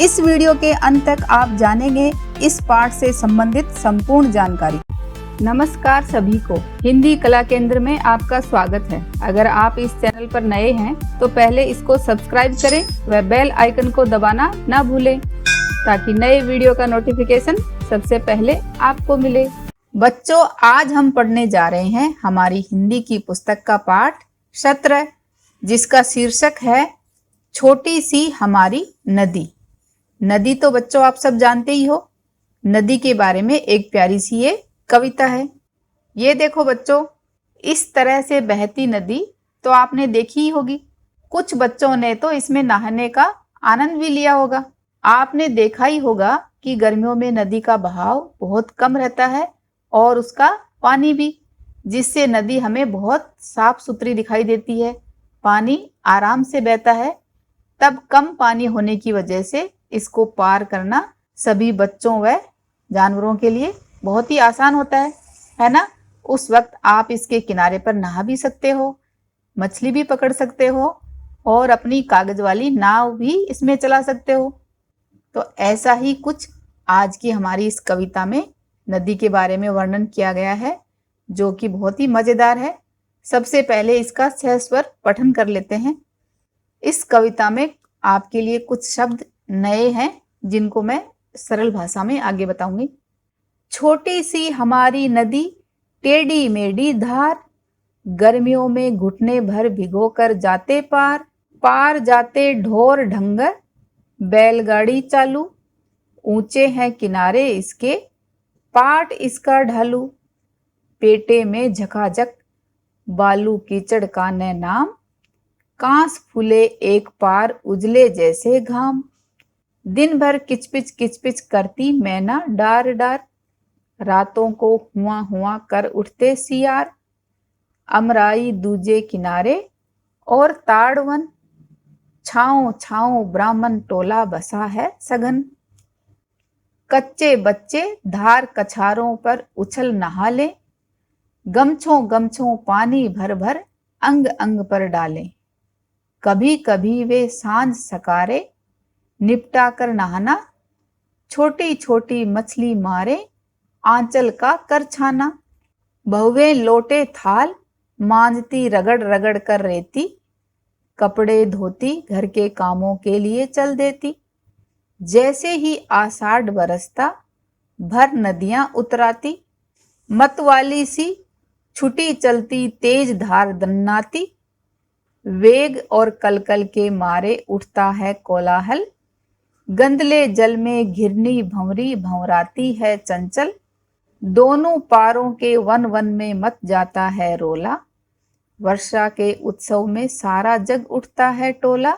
इस वीडियो के अंत तक आप जानेंगे इस पाठ से संबंधित संपूर्ण जानकारी। नमस्कार सभी को, हिंदी कला केंद्र में आपका स्वागत है। अगर आप इस चैनल पर नए हैं तो पहले इसको सब्सक्राइब करें व बेल आइकन को दबाना ना भूलें ताकि नए वीडियो का नोटिफिकेशन सबसे पहले आपको मिले। बच्चों, आज हम पढ़ने जा रहे हैं हमारी हिंदी की पुस्तक का पाठ 17 जिसका शीर्षक है छोटी सी हमारी नदी। नदी तो बच्चों आप सब जानते ही हो। नदी के बारे में एक प्यारी सी ये कविता है। ये देखो बच्चों, इस तरह से बहती नदी तो आपने देखी ही होगी। कुछ बच्चों ने तो इसमें नहाने का आनंद भी लिया होगा। आपने देखा ही होगा कि गर्मियों में नदी का बहाव बहुत कम रहता है और उसका पानी भी, जिससे नदी हमें बहुत साफ सुथरी दिखाई देती है। पानी आराम से बहता है। तब कम पानी होने की वजह से इसको पार करना सभी बच्चों व जानवरों के लिए बहुत ही आसान होता है ना। उस वक्त आप इसके किनारे पर नहा भी सकते हो, मछली भी पकड़ सकते हो और अपनी कागज वाली नाव भी इसमें चला सकते हो। तो ऐसा ही कुछ आज की हमारी इस कविता में नदी के बारे में वर्णन किया गया है, जो कि बहुत ही मजेदार है। सबसे पहले इसका 6 स्वर पठन कर लेते हैं। इस कविता में आपके लिए कुछ शब्द नए हैं जिनको मैं सरल भाषा में आगे बताऊंगी। छोटी सी हमारी नदी, टेढ़ी मेढ़ी धार, गर्मियों में घुटने भर भिगो कर जाते पार। पार जाते ढोर ढंगर, बैलगाड़ी चालू, ऊंचे हैं किनारे इसके, पाट इसका ढालू। पेटे में झकाझक, बालू कीचड़ का न नाम, कांस फूले एक पार उजले जैसे घाम। दिन भर किचपिच किचपिच करती मैना डार डार, रातों को हुआ हुआ कर उठते सियार। अमराई दूजे किनारे और ताड़वन, छाँव छाँव ब्राह्मण टोला बसा है सघन। कच्चे बच्चे धार कछारों पर उछल नहा ले, गमछों गमछों पानी भर भर अंग अंग पर डालें। कभी कभी वे सांझ सकारे निपटा कर नहाना, छोटी छोटी मछली मारे आंचल का कर छाना। बहुएं लोटे थाल मांजती रगड़ रगड़ कर रेती, कपड़े धोती घर के कामों के लिए चल देती। जैसे ही आषाढ़ बरसता भर नदियां उतराती, मतवाली सी छुटी चलती तेज धार दन्नाती। वेग और कलकल के मारे उठता है कोलाहल, गंदले जल में घिरनी भंवरी भंवराती है चंचल। दोनों पारों के वन वन में मच जाता है रोला, वर्षा के उत्सव में सारा जग उठता है टोला।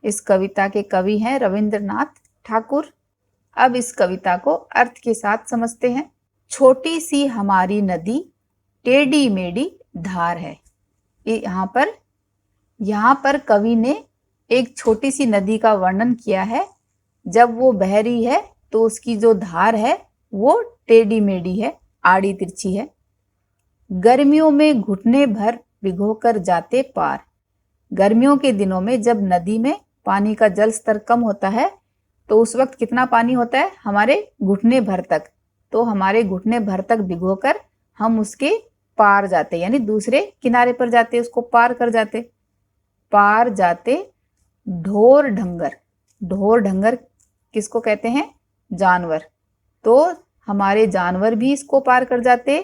इस कविता के कवि हैं रविंद्रनाथ ठाकुर। अब इस कविता को अर्थ के साथ समझते हैं। छोटी सी हमारी नदी, टेढ़ी मेढ़ी धार है। यहाँ पर कवि ने एक छोटी सी नदी का वर्णन किया है। जब वो बह रही है तो उसकी जो धार है वो टेढ़ी मेढ़ी है, आड़ी तिरछी है। गर्मियों में घुटने भर भिगोकर जाते पार। गर्मियों के दिनों में जब नदी में पानी का जल स्तर कम होता है तो उस वक्त कितना पानी होता है? हमारे घुटने भर तक। तो हमारे घुटने भर तक भिगोकर हम उसके पार जाते, यानी दूसरे किनारे पर जाते, उसको पार कर जाते। पार जाते ढोर ढंगर। ढोर ढंगर किसको कहते हैं? जानवर। तो हमारे जानवर भी इसको पार कर जाते।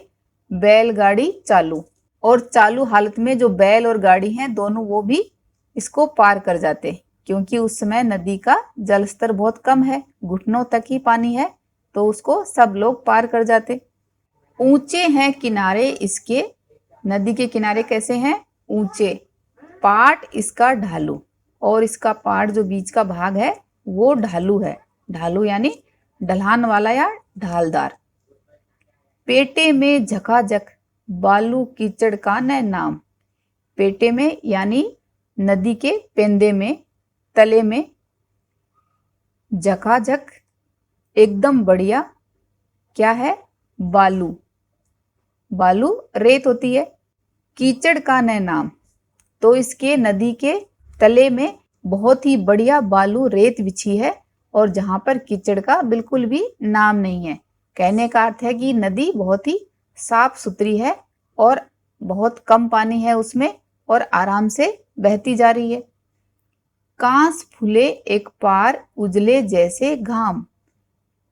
बैलगाड़ी चालू, और चालू हालत में जो बैल और गाड़ी हैं दोनों वो भी इसको पार कर जाते, क्योंकि उस समय नदी का जल स्तर बहुत कम है, घुटनों तक ही पानी है, तो उसको सब लोग पार कर जाते। ऊंचे हैं किनारे इसके, नदी के किनारे कैसे हैं? ऊंचे। पाट इसका ढालू, और इसका पाट जो बीच का भाग है वो ढालू है। ढालू यानी ढलान वाला या ढालदार। पेटे में झकाझक, बालू कीचड़ का न नाम। पेटे में यानी नदी के पेंदे में, तले में। झकाझक एकदम बढ़िया, क्या है? बालू। बालू रेत होती है। कीचड़ का न नाम, तो इसके नदी के तले में बहुत ही बढ़िया बालू रेत बिछी है और जहां पर कीचड़ का बिल्कुल भी नाम नहीं है। कहने का अर्थ है कि नदी बहुत ही साफ सुथरी है और बहुत कम पानी है उसमें और आराम से बहती जा रही है। कांस फूले एक पार उजले जैसे घाम।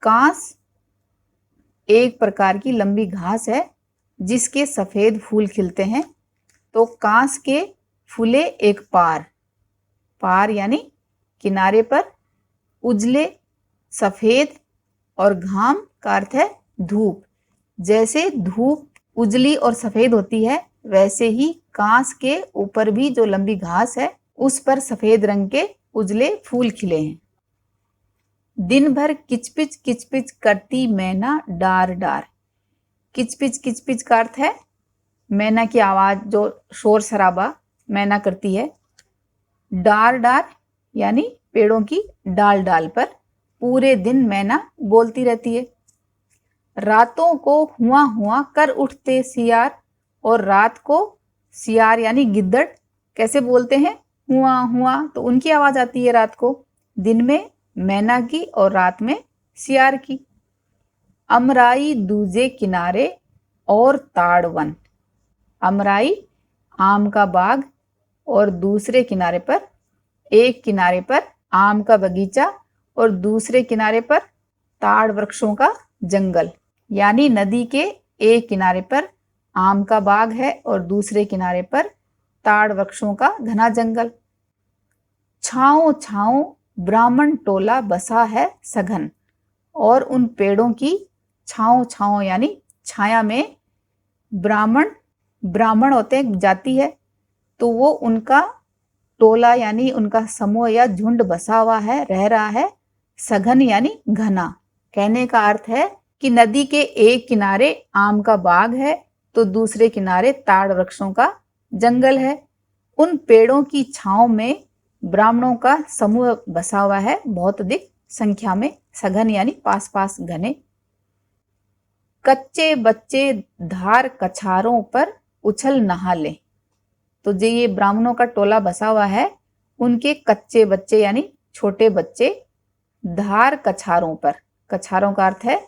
कांस एक प्रकार की लंबी घास है जिसके सफेद फूल खिलते हैं। तो कांस के फूले एक पार, पार यानी किनारे पर, उजले सफेद और घाम का अर्थ है धूप। जैसे धूप उजली और सफेद होती है वैसे ही कांस के ऊपर भी जो लंबी घास है उस पर सफेद रंग के उजले फूल खिले हैं। दिन भर किचपिच किचपिच करती मैना डार डार। किचपिच किचपिच का अर्थ है मैना की आवाज, जो शोर शराबा मैना करती है। डार डार यानी पेड़ों की डाल डाल पर पूरे दिन मैना बोलती रहती है। रातों को हुआ हुआ कर उठते सियार। और रात को सियार यानी गिद्दड़ कैसे बोलते हैं? हुआ हुआ, तो उनकी आवाज आती है रात को। दिन में मैना की और रात में सियार की। अमराई दूजे किनारे और ताड़वन। अमराई आम का बाग और दूसरे किनारे पर, एक किनारे पर आम का बगीचा और दूसरे किनारे पर ताड़ वृक्षों का जंगल। यानी नदी के एक किनारे पर आम का बाग है और दूसरे किनारे पर ताड़ वृक्षों का घना जंगल। छाँव छाँव ब्राह्मण टोला बसा है सघन। और उन पेड़ों की छाँव छाँव यानी छाया में ब्राह्मण होते हैं जाति है, तो वो उनका टोला यानी उनका समूह या झुंड बसा हुआ है, रह रहा है। सघन यानी घना। कहने का अर्थ है कि नदी के एक किनारे आम का बाग है तो दूसरे किनारे ताड़ वृक्षों का जंगल है। उन पेड़ों की छांव में ब्राह्मणों का समूह बसा हुआ है, बहुत अधिक संख्या में। सघन यानी पास पास घने। कच्चे बच्चे धार कछारों पर उछल नहा ले। तो जो ये ब्राह्मणों का टोला बसा हुआ है, उनके कच्चे बच्चे यानी छोटे बच्चे धार कछारों पर, कछारों का अर्थ है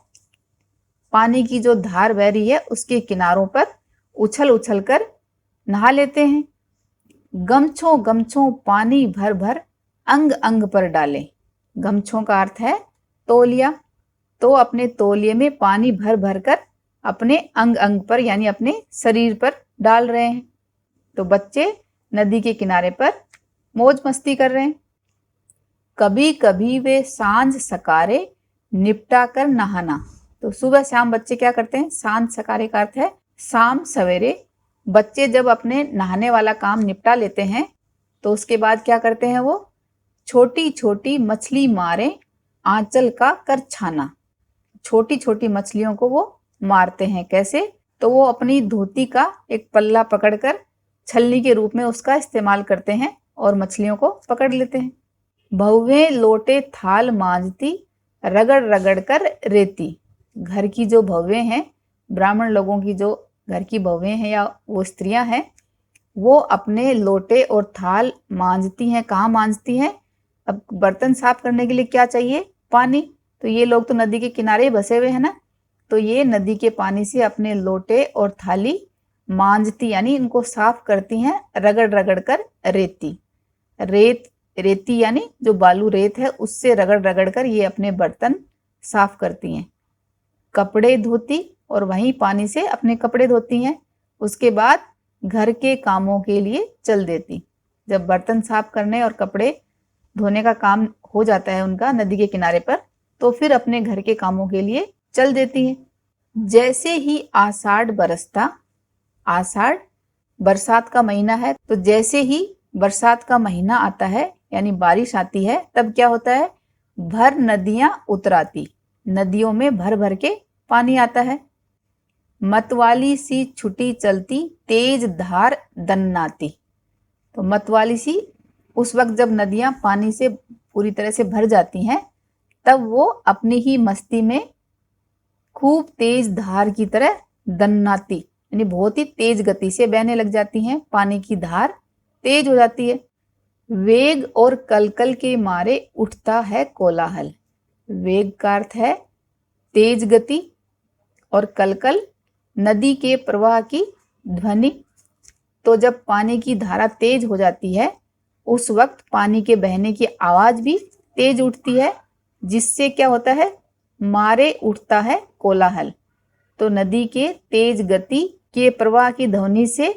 पानी की जो धार बह रही है उसके किनारों पर उछल उछल कर नहा लेते हैं। गमछों गमछों पानी भर भर अंग अंग पर डाले। गमछों का अर्थ है तौलिया। तो अपने तौलिए में पानी भर भर कर अपने अंग अंग पर यानी अपने शरीर पर डाल रहे हैं। तो बच्चे नदी के किनारे पर मौज मस्ती कर रहे हैं। कभी कभी वे सांझ सकारे निपटा कर नहाना। तो सुबह शाम बच्चे क्या करते हैं? सांझ सकारे का अर्थ है शाम सवेरे। बच्चे जब अपने नहाने वाला काम निपटा लेते हैं तो उसके बाद क्या करते हैं? वो छोटी छोटी मछली मारे आंचल का कर छाना। छोटी छोटी मछलियों को वो मारते हैं। कैसे? तो वो अपनी धोती का एक पल्ला पकड़कर छलनी के रूप में उसका इस्तेमाल करते हैं और मछलियों को पकड़ लेते हैं। बहुएं लोटे थाल मांजती रगड़ रगड़ कर रेती। घर की जो बहुएं हैं, ब्राह्मण लोगों की जो घर की बहुएं हैं या वो स्त्रियां हैं, वो अपने लोटे और थाल मांजती हैं। कहाँ मांजती हैं? अब बर्तन साफ करने के लिए क्या चाहिए? पानी। तो ये लोग तो नदी के किनारे बसे हुए हैं ना, तो ये नदी के पानी से अपने लोटे और थाली मांजती यानी इनको साफ करती हैं, रगड़ रगड़ कर रेती। रेती यानी जो बालू रेत है उससे रगड़ रगड़ कर ये अपने बर्तन साफ करती हैं। कपड़े धोती और वहीं पानी से अपने कपड़े धोती हैं। उसके बाद घर के कामों के लिए चल देती। जब बर्तन साफ करने और कपड़े धोने का काम हो जाता है उनका नदी के किनारे पर, तो फिर अपने घर के कामों के लिए चल देती हैं। जैसे ही आषाढ़ बरसता, आषाढ़ बरसात का महीना है, तो जैसे ही बरसात का महीना आता है यानी बारिश आती है, तब क्या होता है? भर नदियां उतराती। नदियों में भर भर के पानी आता है। मतवाली सी छुटी चलती तेज धार दन्नाती। तो मतवाली सी उस वक्त जब नदियां पानी से पूरी तरह से भर जाती हैं, तब वो अपनी ही मस्ती में खूब तेज धार की तरह दन्नाती यानी बहुत ही तेज गति से बहने लग जाती हैं। पानी की धार तेज हो जाती है। वेग और कलकल के मारे उठता है कोलाहल। वेग का अर्थ है तेज गति, और कलकल नदी के प्रवाह की ध्वनि। तो जब पानी की धारा तेज हो जाती है उस वक्त पानी के बहने की आवाज भी तेज उठती है, जिससे क्या होता है, मारे उठता है कोलाहल। तो नदी के तेज गति के प्रवाह की ध्वनि से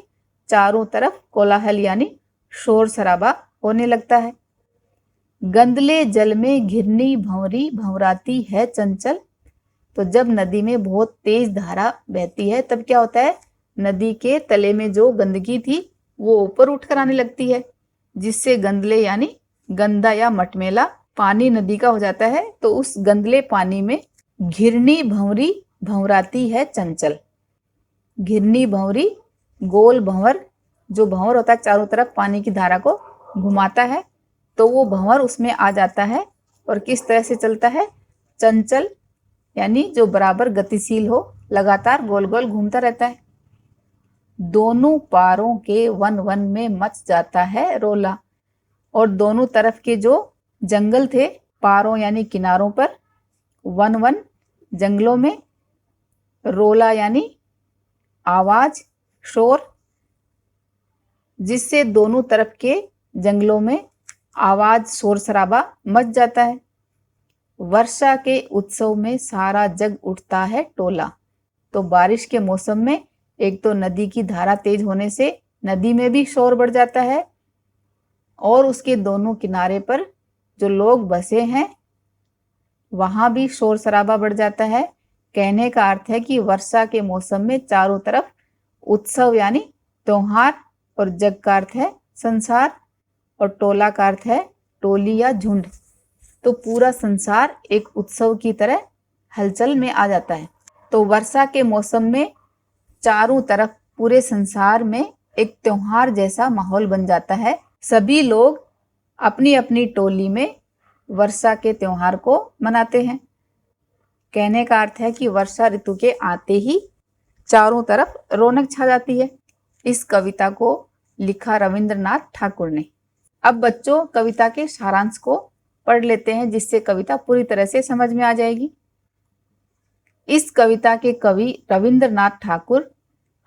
चारों तरफ कोलाहल यानी शोर शराबा होने लगता है। गंदले जल में घिरनी भंवरी भंवराती है चंचल। तो जब नदी में बहुत तेज धारा बहती है तब क्या होता है, नदी के तले में जो गंदगी थी वो ऊपर उठकर आने लगती है, जिससे गंदले यानी गंदा या मटमेला पानी नदी का हो जाता है। तो उस गंदले पानी में घिरनी भंवरी भंवराती है चंचल। घिरनी भंवरी गोल भंवर, जो भंवर होता है चारों तरफ पानी की धारा को घुमाता है, तो वो भंवर उसमें आ जाता है और किस तरह से चलता है, चंचल यानी जो बराबर गतिशील हो, लगातार गोल गोल घूमता रहता है। दोनों पारों के वन वन में मच जाता है रोला। और दोनों तरफ के जो जंगल थे, पारों यानी किनारों पर, वन वन जंगलों में, रोला यानी आवाज शोर, जिससे दोनों तरफ के जंगलों में आवाज शोर शराबा मच जाता है। वर्षा के उत्सव में सारा जग उठता है टोला। तो बारिश के मौसम में एक तो नदी की धारा तेज होने से नदी में भी शोर बढ़ जाता है, और उसके दोनों किनारे पर जो लोग बसे हैं वहां भी शोर शराबा बढ़ जाता है। कहने का अर्थ है कि वर्षा के मौसम में चारों तरफ उत्सव यानी त्योहार, और जग का अर्थ है संसार, और टोला का अर्थ है टोली या झुंड। तो पूरा संसार एक उत्सव की तरह हलचल में आ जाता है। तो वर्षा के मौसम में चारों तरफ पूरे संसार में एक त्योहार जैसा माहौल बन जाता है। सभी लोग अपनी अपनी टोली में वर्षा के त्योहार को मनाते हैं। कहने का अर्थ है कि वर्षा ऋतु के आते ही चारों तरफ रौनक छा जाती है। इस कविता को लिखा रविंद्रनाथ ठाकुर ने। अब बच्चों कविता के सारांश को पढ़ लेते हैं, जिससे कविता पूरी तरह से समझ में आ जाएगी। इस कविता के कवि रविंद्रनाथ ठाकुर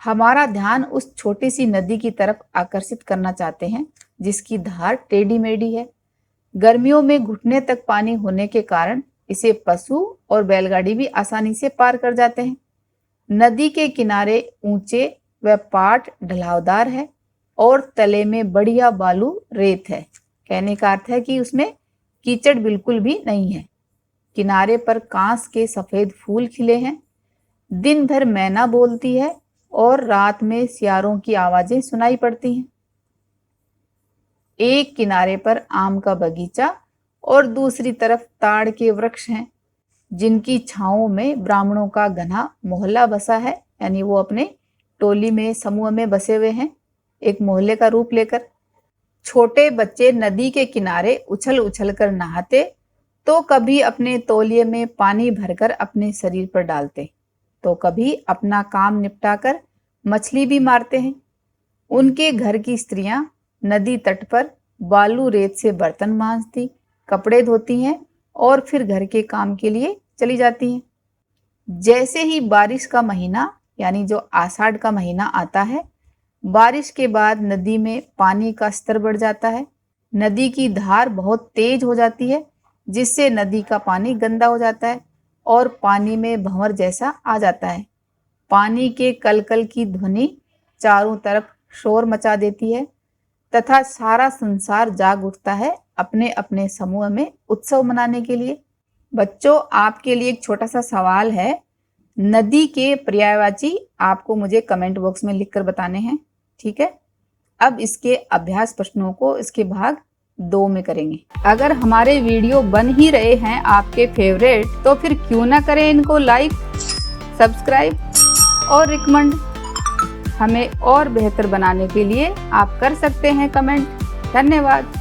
हमारा ध्यान उस छोटी सी नदी की तरफ आकर्षित करना चाहते हैं जिसकी धार टेढ़ी मेढ़ी है। गर्मियों में घुटने तक पानी होने के कारण इसे पशु और बैलगाड़ी भी आसानी से पार कर जाते हैं। नदी के किनारे ऊंचे व पाट ढलावदार है और तले में बढ़िया बालू रेत है। कहने का अर्थ है कि उसमें कीचड़ बिल्कुल भी नहीं है। किनारे पर कांस के सफेद फूल खिले हैं। दिन भर मैना बोलती है और रात में सियारों की आवाजें सुनाई पड़ती हैं। एक किनारे पर आम का बगीचा और दूसरी तरफ ताड़ के वृक्ष हैं, जिनकी छांवों में ब्राह्मणों का घना मोहल्ला बसा है। यानी वो अपने टोली में समूह में बसे हुए हैं, एक मोहल्ले का रूप लेकर। छोटे बच्चे नदी के किनारे उछल उछल कर नहाते तो कभी अपने तौलिए में पानी भरकर अपने शरीर पर डालते, तो कभी अपना काम निपटाकर मछली भी मारते हैं। उनके घर की स्त्रियां नदी तट पर बालू रेत से बर्तन मांजती, कपड़े धोती हैं और फिर घर के काम के लिए चली जाती हैं। जैसे ही बारिश का महीना यानी जो आषाढ़ का महीना आता है, बारिश के बाद नदी में पानी का स्तर बढ़ जाता है। नदी की धार बहुत तेज हो जाती है, जिससे नदी का पानी गंदा हो जाता है और पानी में भंवर जैसा आ जाता है। पानी के कलकल की ध्वनि चारों तरफ शोर मचा देती है तथा सारा संसार जाग उठता है अपने अपने समूह में उत्सव मनाने के लिए। बच्चों, आपके लिए एक छोटा सा सवाल है। नदी के पर्यायवाची आपको मुझे कमेंट बॉक्स में लिखकर बताने हैं, ठीक है? अब इसके अभ्यास प्रश्नों को इसके भाग 2 में करेंगे। अगर हमारे वीडियो बन ही रहे हैं आपके फेवरेट, तो फिर क्यों ना करें इनको लाइक, सब्सक्राइब और रिकमेंड। हमें और बेहतर बनाने के लिए आप कर सकते हैं कमेंट। धन्यवाद।